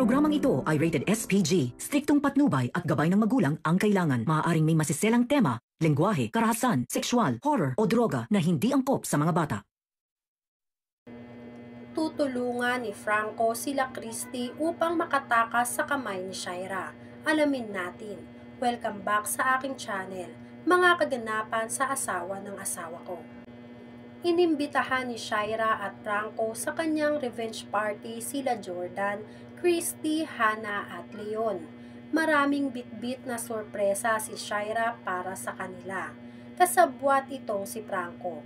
Programang ito ay rated SPG. Striktong patnubay at gabay ng magulang ang kailangan. Maaaring may masiselang tema, lengguwahe, karahasan, sexual, horror o droga na hindi angkop sa mga bata. Tutulungan ni Franco sila Christy upang makatakas sa kamay ni Shaira. Alamin natin. Welcome back sa aking channel, mga kaganapan sa asawa ng asawa ko. Inimbitahan ni Shaira at Franco sa kanyang revenge party sila Jordan, Christy, Hannah at Leon. Maraming bitbit na sorpresa si Shaira para sa kanila. Kasabwat itong si Franco.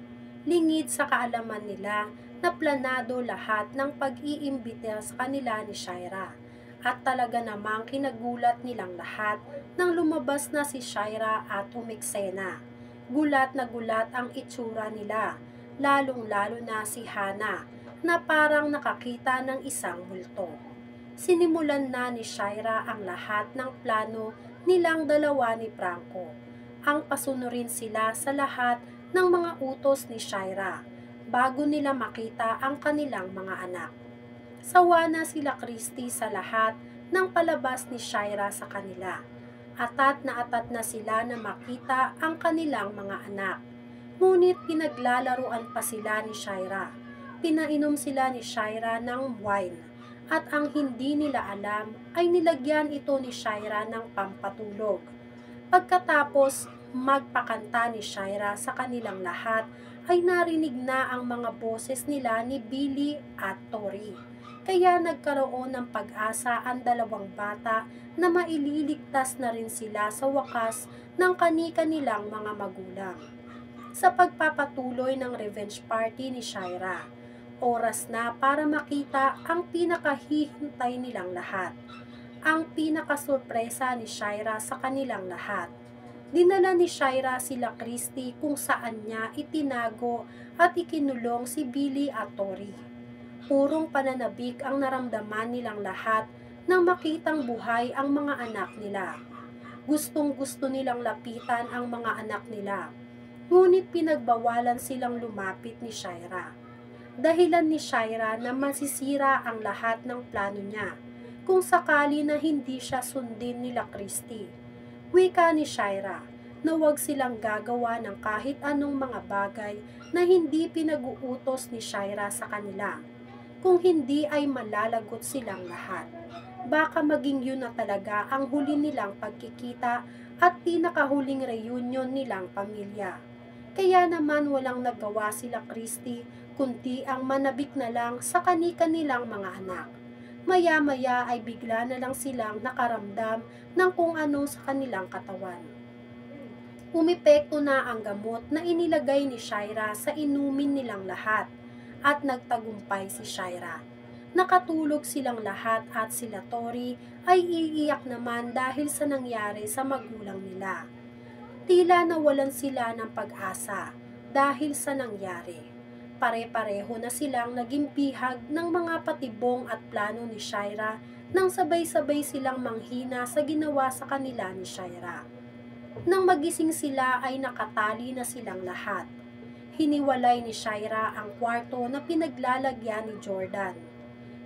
Lingid sa kaalaman nila na planado lahat ng pag-iimbita sa kanila ni Shaira. At talaga namang kinagulat nilang lahat nang lumabas na si Shaira at umiksena. Gulat na gulat ang itsura nila. Lalong-lalo na si Hannah na parang nakakita ng isang multo. Sinimulan na ni Shaira ang lahat ng plano nilang dalawa ni Franco. Ang pasunurin sila sa lahat ng mga utos ni Shaira bago nila makita ang kanilang mga anak. Sawa na sila Christy sa lahat ng palabas ni Shaira sa kanila. Atat na sila na makita ang kanilang mga anak. Ngunit pinaglalaruan pa sila ni Shaira. Pinainom sila ni Shaira ng wine at ang hindi nila alam ay nilagyan ito ni Shaira ng pampatulog. Pagkatapos magpakanta ni Shaira sa kanilang lahat ay narinig na ang mga boses nila ni Billy at Tori. Kaya nagkaroon ng pag-asa ang dalawang bata na maililigtas na rin sila sa wakas ng kani-kanilang mga magulang. Sa pagpapatuloy ng revenge party ni Shaira, oras na para makita ang pinakahihintay nilang lahat. Ang pinakasurpresa ni Shaira sa kanilang lahat. Dinala ni Shaira sila Christy kung saan niya itinago at ikinulong si Billy at Tori. Purong pananabik ang naramdaman nilang lahat nang makitang buhay ang mga anak nila. Gustong-gusto nilang lapitan ang mga anak nila. Ngunit pinagbawalan silang lumapit ni Shaira. Dahilan ni Shaira na masisira ang lahat ng plano niya kung sakali na hindi siya sundin nila Christy. Wika ni Shaira na huwag silang gagawa ng kahit anong mga bagay na hindi pinag-uutos ni Shaira sa kanila. Kung hindi ay malalagot silang lahat. Baka maging yun na talaga ang huli nilang pagkikita at pinakahuling reunion nilang pamilya. Kaya naman walang nagawa sila Christy kundi ang manabik na lang sa kani-kanilang mga anak. Maya-maya ay bigla na lang silang nakaramdam ng kung ano sa kanilang katawan. Umepekto na ang gamot na inilagay ni Shaira sa inumin nilang lahat at nagtagumpay si Shaira. Nakatulog silang lahat at sila Tori ay iiyak naman dahil sa nangyari sa magulang nila. Tila nawalan sila ng pag-asa dahil sa nangyari. Pare-pareho na silang naging bihag ng mga patibong at plano ni Shaira nang sabay-sabay silang manghina sa ginawa sa kanila ni Shaira. Nang magising sila ay nakatali na silang lahat. Hiniwalay ni Shaira ang kwarto na pinaglalagyan ni Jordan.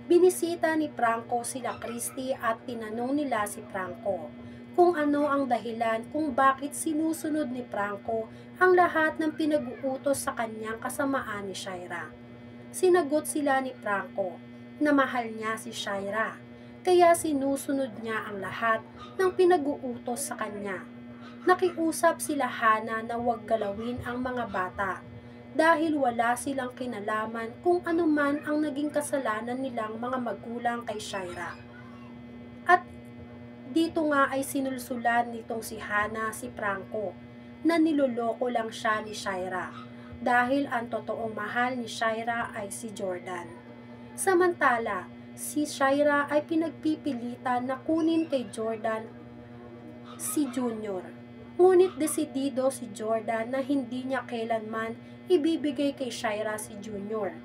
Binisita ni Franco sila Christy at tinanong nila si Franco kung ano ang dahilan kung bakit sinusunod ni Franco ang lahat ng pinag-uutos sa kanyang kasamaan ni Shaira. Sinagot sila ni Franco na mahal niya si Shaira, kaya sinusunod niya ang lahat ng pinag-uutos sa kanya. Nakiusap sila Hannah na huwag galawin ang mga bata dahil wala silang kinalaman kung ano man ang naging kasalanan nilang mga magulang kay Shaira. At dito nga ay sinulsulan nitong si Hannah si Franco na niloloko lang siya ni Shaira dahil ang totoong mahal ni Shaira ay si Jordan. Samantala, si Shaira ay pinagpipilitan na kunin kay Jordan si Junior. Ngunit desidido si Jordan na hindi niya kailanman ibibigay kay Shaira si Junior.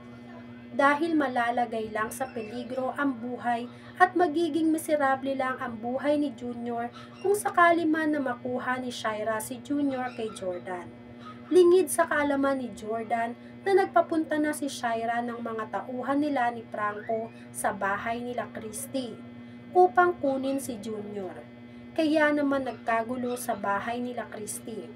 Dahil malalagay lang sa peligro ang buhay at magiging miserable lang ang buhay ni Junior kung sakali man na makuha ni Shaira si Junior kay Jordan. Lingid sa kaalaman ni Jordan na nagpapunta na si Shaira ng mga tauhan nila ni Franco sa bahay nila Christy. upang kunin si Junior. Kaya naman nagkagulo sa bahay nila Christy.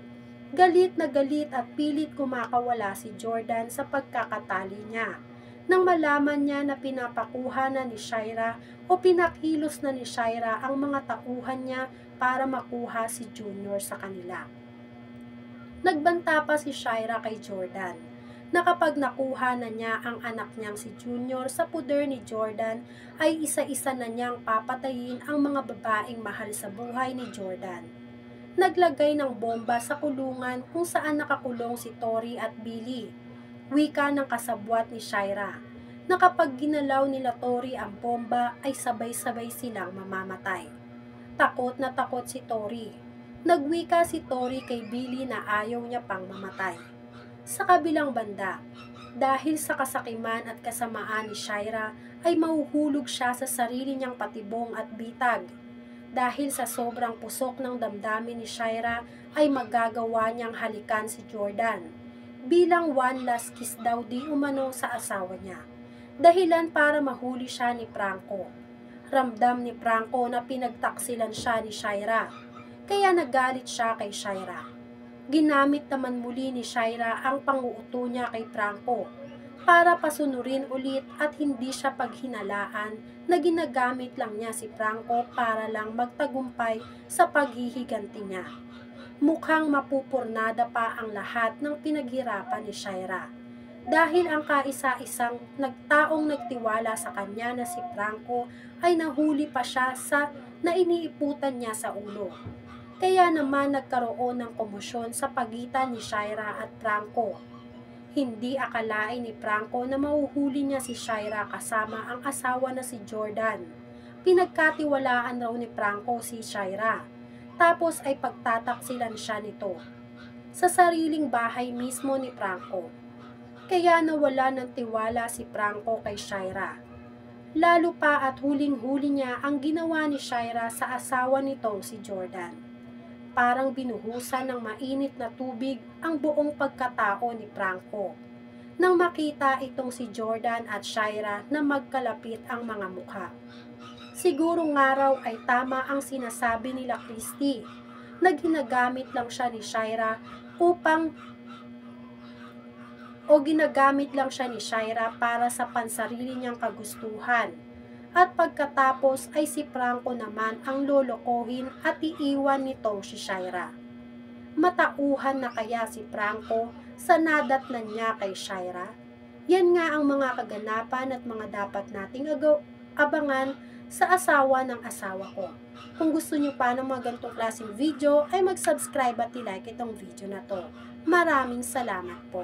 Galit na galit at pilit kumakawala si Jordan sa pagkakatali niya. Nang malaman niya na pinapakuha na ni Shaira o pinakilos na ni Shaira ang mga tauhan niya para makuha si Junior sa kanila. Nagbanta pa si Shaira kay Jordan na kapag nakuha na niya ang anak niyang si Junior sa puder ni Jordan ay isa-isa na niyang papatayin ang mga babaeng mahal sa buhay ni Jordan. Naglagay ng bomba sa kulungan kung saan nakakulong si Tori at Billy. Wika ng kasabwat ni Shaira na kapag ginalaw nila Tori ang bomba ay sabay-sabay silang mamamatay. Takot na takot si Tori. Nagwika si Tori kay Billy na ayaw niya pang mamatay. Sa kabilang banda, dahil sa kasakiman at kasamaan ni Shaira ay mahuhulog siya sa sarili niyang patibong at bitag. Dahil sa sobrang pusok ng damdamin ni Shaira ay magagawa niyang halikan si Jordan bilang one last kiss daw di umano sa asawa niya. Dahilan para mahuli siya ni Franco. Ramdam ni Franco na pinagtaksilan siya ni Shaira, kaya nagalit siya kay Shaira. Ginamit naman muli ni Shaira ang panguuto niya kay Franco para pasunurin ulit at hindi siya paghinalaan na ginagamit lang niya si Franco para lang magtagumpay sa paghihiganti niya. Mukhang mapupurnada pa ang lahat ng pinaghirapan ni Shaira dahil ang kaisa-isang nagtaong nagtiwala sa kanya na si Franco ay nahuli pa siya sa nainiiputan niya sa ulo. Kaya naman nagkaroon ng komosyon sa pagitan ni Shaira at Franco. Hindi akalain ni Franco na mahuhuli niya si Shaira kasama ang asawa na si Jordan. Pinagkatiwalaan raw ni Franco si Shaira, tapos ay pagtataksilan siya nito sa sariling bahay mismo ni Franco. Kaya nawala ng tiwala si Franco kay Shaira. Lalo pa at huling-huli niya ang ginawa ni Shaira sa asawa nitong si Jordan. Parang binuhusan ng mainit na tubig ang buong pagkatao ni Franco nang makita itong si Jordan at Shaira na magkalapit ang mga mukha. Siguro nga raw ay tama ang sinasabi nila Christy na ginagamit lang siya ni Shaira para sa pansarili niyang kagustuhan. At pagkatapos ay si Franco naman ang lolokohin at iiwan nitong si Shaira. Matauhan na kaya si Franco sa nadatnan niya kay Shaira? Yan nga ang mga kaganapan at mga dapat nating abangan sa asawa ng asawa ko. Kung gusto niyo pa ng mga ganitong klaseng video ay mag-subscribe at i-like itong video na to. Maraming salamat po.